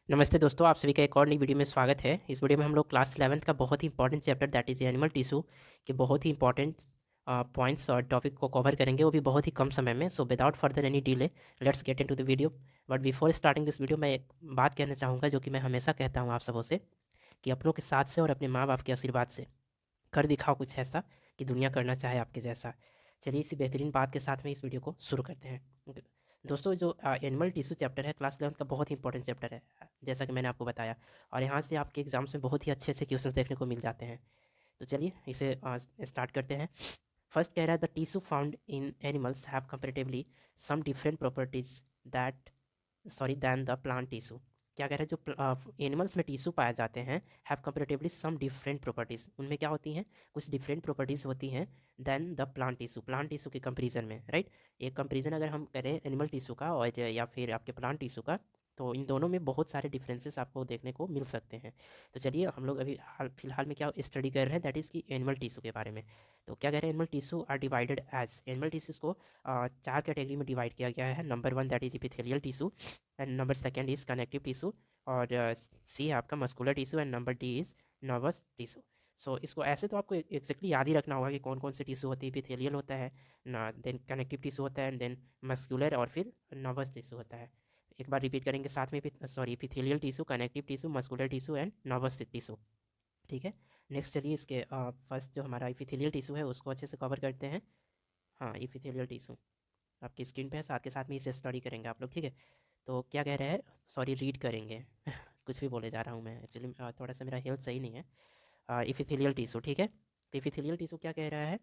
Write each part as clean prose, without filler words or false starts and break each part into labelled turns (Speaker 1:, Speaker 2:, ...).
Speaker 1: नमस्ते दोस्तों, आप सभी का एक और नई वीडियो में स्वागत है। इस वीडियो में हम लोग क्लास 11th का बहुत ही important chapter that is animal tissue के बहुत ही इंपॉर्टेंट पॉइंट्स और टॉपिक को कवर करेंगे, वो भी बहुत ही कम समय में। So without further any delay let's get into the video. But before starting this video मैं एक बात कहना चाहूँगा जो कि मैं हमेशा कहता हूँ आप सबों से, कि अपनों के साथ से और अपने माँ बाप के आशीर्वाद से कर दिखाओ कुछ ऐसा कि दुनिया करना चाहे आपके जैसा। चलिए इसी बेहतरीन बात के साथ में इस वीडियो को शुरू करते हैं। दोस्तों, जो एनिमल टिश्यू चैप्टर है क्लास 11 का बहुत ही इंपॉर्टेंट चैप्टर है, जैसा कि मैंने आपको बताया। और यहाँ से आपके एग्जाम्स में बहुत ही अच्छे अच्छे क्वेश्चंस देखने को मिल जाते हैं। तो चलिए इसे स्टार्ट करते हैं। फर्स्ट कह रहा है the tissue found in animals have comparatively some different properties that than the plant tissue. क्या कह रहे हैं, जो एनिमल्स में टिश्यू पाए जाते हैं have comparatively some different properties, उनमें क्या होती हैं, कुछ डिफरेंट प्रॉपर्टीज़ होती हैं दैन द प्लांट टिश्यू के कंपेरिजन में, राइट। एक कंपेरिजन अगर हम करें एनिमल टिश्यू का और या फिर आपके प्लांट टिश्यू का, तो इन दोनों में बहुत सारे डिफरेंसेस आपको देखने को मिल सकते हैं। तो चलिए हम लोग अभी हाल फिलहाल में क्या स्टडी कर रहे हैं, दैट इज़ की एनिमल टिश्यू के बारे में। तो क्या कह रहे हैं, animal tissue are divided as, animal tissues को चार कैटेगरी में डिवाइड किया गया है। Number one that is epithelial tissue, and number second is connective tissue, और सी है आपका muscular tissue, and number D is nervous tissue. So इसको ऐसे तो आपको एक्जैक्टली याद ही रखना होगा कि कौन कौन से टिश्यू होती है। इपिथेलियल होता है ना, देन कनेक्टिव टिश्यू होता है, एंड देन मस्कुलर, और फिर नर्वस टिश्यू होता है। एक बार रिपीट करेंगे साथ में, sorry, epithelial tissue, connective tissue, muscular tissue and nervous tissue. ठीक है। नेक्स्ट चलिए इसके फर्स्ट जो हमारा इपिथेलियल टिश्यू है उसको अच्छे से कवर करते हैं। हाँ, इपिथेलियल टिश्यू आपकी स्क्रीन पे है, साथ के साथ में इसे स्टडी करेंगे आप लोग, ठीक है। तो क्या कह रहे हैं, सॉरी, रीड करेंगे कुछ भी बोले जा रहा हूँ मैं, एक्चुअली थोड़ा सा मेरा हेल्थ सही नहीं है। इपिथेलियल टिश्यू, ठीक है। तो इपिथेलियल टिश्यू क्या कह रहा है,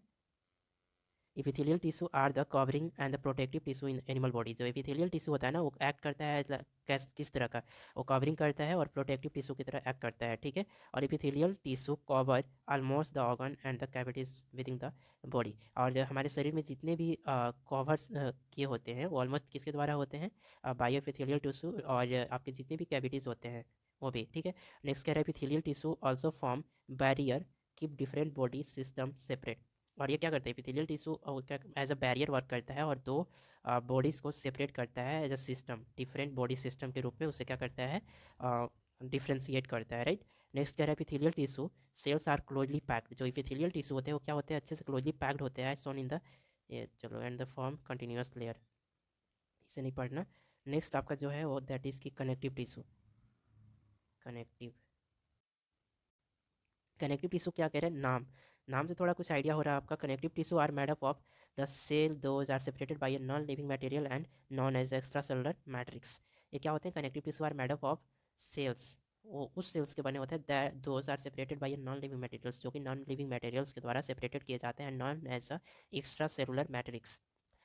Speaker 1: epithelial tissue are the covering and the protective tissue in animal body. जो इपिथेलियल टिश्यू होता है ना, वो एक्ट करता है किस तरह का, वो कवरिंग करता है और प्रोटेक्टिव टिश्यू की तरह एक्ट करता है, ठीक है। और epithelial tissue cover almost the organ and the cavities with in the body. और हमारे शरीर में जितने भी कवर्स किए होते हैं वो ऑलमोस्ट किसके द्वारा होते हैं, बायो इपिथेलियल टिश्यू, और आपके जितने भी कैविटीज़ होते हैं वो भी, ठीक है। नेक्स्ट कह रहा है epithelial tissue also form barrier keep different body system separate. और ये क्या करता है, एपिथेलियल टिश्यू क्या एज अ बैरियर वर्क करता है और दो बॉडीज़ को सेपरेट करता है as a system, different body system के रूप में उसे क्या करता है, डिफ्रेंशिएट करता है, राइट। नेक्स्ट कह रहा है epithelial tissue cells are closely packed. जो एपिथेलियल टिश्यू होते हैं वो क्या होते हैं, अच्छे से क्लोजली पैक्ड होते हैं, सोन इन द, ये चलो, and the form continuous layer, इसे नहीं पढ़ना। नेक्स्ट आपका जो है वो दैट इज़ की connective tissue, connective connective tissue क्या कह रहे हैं, नाम नाम से थोड़ा कुछ आइडिया हो रहा है आपका। Connective tissue are made up of the cell those are separated by a non living material and known as extra cellular matrix. ये क्या होते हैं, connective tissue are made up of cells, वो उस सेल्स के बने होते हैं those are separated by a non living materials, जो कि नॉन लिविंग मटेरियल्स के द्वारा सेपरेटेड किए जाते हैं, known as a extra cellular matrix.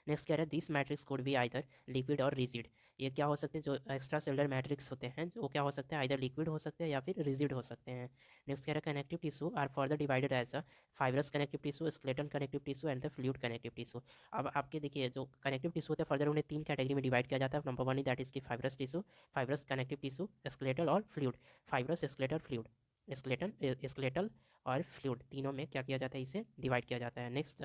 Speaker 1: Next कह रहा है this matrix could be either liquid or rigid. ये क्या हो सकते हैं, जो एक्स्ट्रा सेलुलर मैट्रिक्स होते हैं जो क्या हो सकते हैं, आइदर लिक्विड हो सकते हैं या फिर रिजिड हो सकते हैं। नेक्स्ट कह रहा है connective tissue are further divided as a fibrous connective tissue, skeleton connective tissue and the fluid connective tissue. अब आपके देखिए जो कनेक्टिव टिश्यू होते हैं फर्दर उन्हें तीन कैटेगरी में डिवाइड किया जाता है। नंबर वन दैट इज की fibrous tissue, fibrous connective tissue, skeletal और fluid. Fibrous, skeletal, fluid, skeleton, skeletal और फ्लूइड, तीनों में क्या किया जाता है, इसे डिवाइड किया जाता है। नेक्स्ट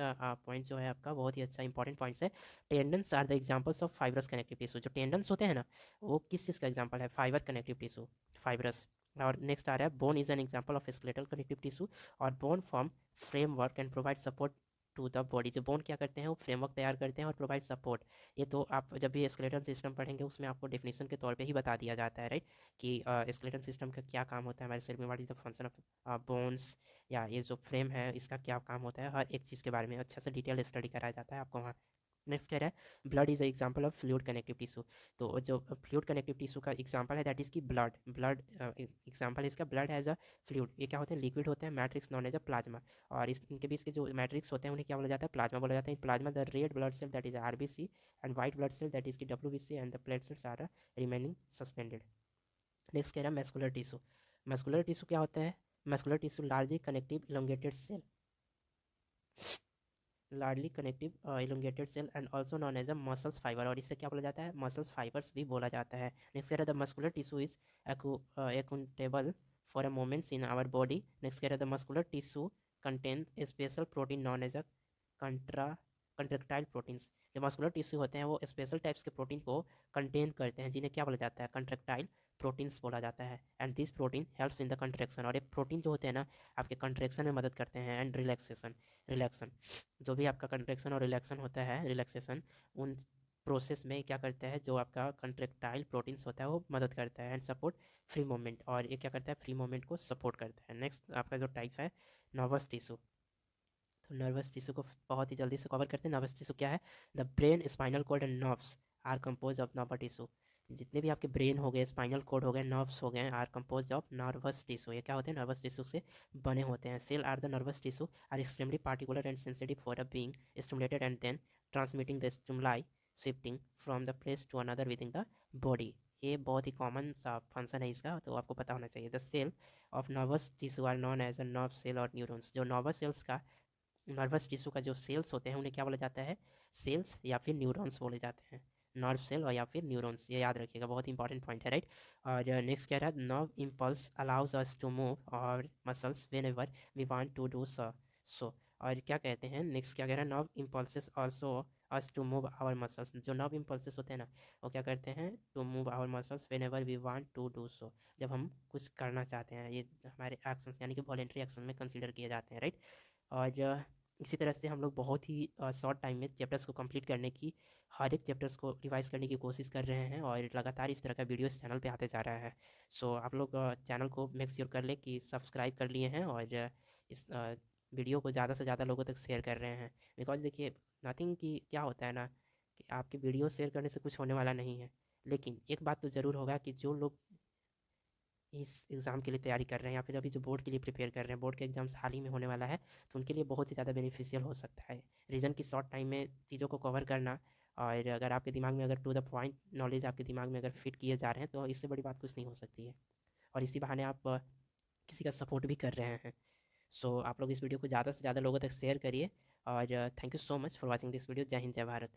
Speaker 1: पॉइंट जो है आपका बहुत ही अच्छा इंपॉर्टेंट पॉइंट्स है। Tendons are the examples of fibrous connective tissue. जो टेंडन्स होते हैं ना, वो किस चीज़ का एग्जांपल है, फाइबर कनेक्टिव टिश्यू, फाइब्रस। और नेक्स्ट आ रहा है bone is an example of skeletal connective tissue, और bone form framework and provide support to the body. जो बोन क्या करते हैं, वो फ्रेमवर्क तैयार करते हैं और प्रोवाइड सपोर्ट। ये तो आप जब भी स्केलेटल सिस्टम पढ़ेंगे उसमें आपको डेफिनेशन के तौर पे ही बता दिया जाता है, राइट, कि स्केलेटल सिस्टम का क्या काम होता है हमारे शरीर में, what is the function of bones, या ये जो फ्रेम है इसका क्या काम होता है, हर एक चीज़ के बारे में अच्छा से डिटेल स्टडी कराया जाता है आपको वहाँ। नेक्स्ट कह रहा है blood is example of fluid connective tissue. तो जो फ्लूइड कनेक्टिव टिश्यू का एग्जांपल है दैट इज की ब्लड, ब्लड एग्जांपल इसका ब्लड एज अ फ्लूइड। ये क्या होते हैं, लिक्विड होते हैं, matrix known as a plasma. और इनके बीच के जो मैट्रिक्स होते हैं उन्हें क्या बोला जाता है, प्लाज्मा बोला जाता है। Plasma the red blood cell that is RBC and white blood cell that is की WBC and the platelets are remaining suspended. Next कह रहा है मस्कुलर टिश्यू। मस्कुलर टिश्यू क्या होता है, muscular tissue largely connective elongated cell, largely connective elongated cell and also known as a muscles fibre, और इससे क्या बोला जाता है, मसल्स फाइबर्स भी बोला जाता है। नेक्स्ट कह रहा है the muscular tissue is accountable for a moments in our body. Next कह रहा है the muscular tissue contain special protein known as a contra contractile proteins. जो मस्कुलर टिश्यू होते हैं वो स्पेशल टाइप्स के प्रोटीन को कंटेन करते हैं, जिन्हें क्या बोला जाता है, कंट्रेक्टाइल प्रोटीन्स बोला जाता है। And this protein helps in the contraction, और ये प्रोटीन जो होते हैं ना आपके कंट्रेक्शन में मदद करते हैं एंड रिलैक्सन जो भी आपका कंट्रेक्शन और रिलैक्सन होता है, रिलैक्सेशन, उन प्रोसेस में क्या करता है, जो आपका कंट्रेक्टाइल प्रोटीन्स होता है वो मदद करता है एंड सपोर्ट फ्री मूवमेंट, और ये क्या करता है, फ्री मूवमेंट को सपोर्ट करता है। नेक्स्ट आपका जो टाइप है नर्वस टिश्यू। तो नर्वस टिश्यू को बहुत ही जल्दी से कवर करते हैं। नर्वस टिश्यू क्या है, the brain, spinal cord and nerves are compose of nervous tissue. जितने भी आपके ब्रेन हो गए, स्पाइनल कॉर्ड हो गए, नर्व्स हो गए, are compose of nervous tissue. ये क्या होते हैं, नर्वस टिश्यू से बने होते हैं। Cell are the nervous tissue are extremely particular and sensitive for a being stimulated and then transmitting the stimuli shifting from the place to another within the body. ये बहुत ही common सा function है इसका, तो आपको पता होना चाहिए। The cell of nervous tissue are known as a nerve cell or neurons. जो नर्वस सेल्स का, नर्वस टिश्यू का जो सेल्स होते हैं उन्हें क्या बोला जाता है, सेल्स या फिर न्यूरॉन्स बोले जाते हैं। नर्व सेल और या फिर न्यूरॉन्स, ये याद रखिएगा, बहुत इंपॉर्टेंट पॉइंट है, राइट। और नेक्स्ट कह रहा है nerve impulse allows us to move our muscles whenever we want to do so. और क्या कहते हैं, नेक्स्ट क्या कह रहा है, nerve impulses also us to move our muscles. जो नर्व इम्पल्सेस होते हैं ना वो क्या करते हैं, to move our muscles whenever we want to do so, जब हम कुछ करना चाहते हैं। ये हमारे एक्शंस यानी कि वॉलेंट्री एक्शन में कंसिडर किए जाते हैं, राइट। और इसी तरह से हम लोग बहुत ही शॉर्ट टाइम में चैप्टर्स को कंप्लीट करने की, हर एक चैप्टर्स को रिवाइज करने की कोशिश कर रहे हैं, और लगातार इस तरह का वीडियो इस चैनल पे आते जा रहा है। सो आप लोग चैनल को मेक श्योर कर ले कि सब्सक्राइब कर लिए हैं, और इस वीडियो को ज़्यादा से ज़्यादा लोगों तक शेयर कर रहे हैं। बिकॉज देखिए, नथिंग की क्या होता है ना, कि आपकी वीडियो शेयर करने से कुछ होने वाला नहीं है, लेकिन एक बात तो ज़रूर होगा कि जो लोग इस एग्ज़ाम के लिए तैयारी कर रहे हैं या फिर अभी जो बोर्ड के लिए प्रिपेयर कर रहे हैं, बोर्ड के एग्ज़ाम्स हाल ही में होने वाला है, तो उनके लिए बहुत ही ज़्यादा बेनिफिशियल हो सकता है रीज़न की शॉर्ट टाइम में चीज़ों को कवर करना। और अगर आपके दिमाग में अगर टू द पॉइंट नॉलेज आपके दिमाग में अगर फिट किए जा रहे हैं, तो इससे बड़ी बात कुछ नहीं हो सकती है। और इसी बहाने आप किसी का सपोर्ट भी कर रहे हैं। सो आप लोग इस वीडियो को ज़्यादा से ज़्यादा लोगों तक शेयर करिए, और thank you so much for watching this video. जय हिंद, जय भारत।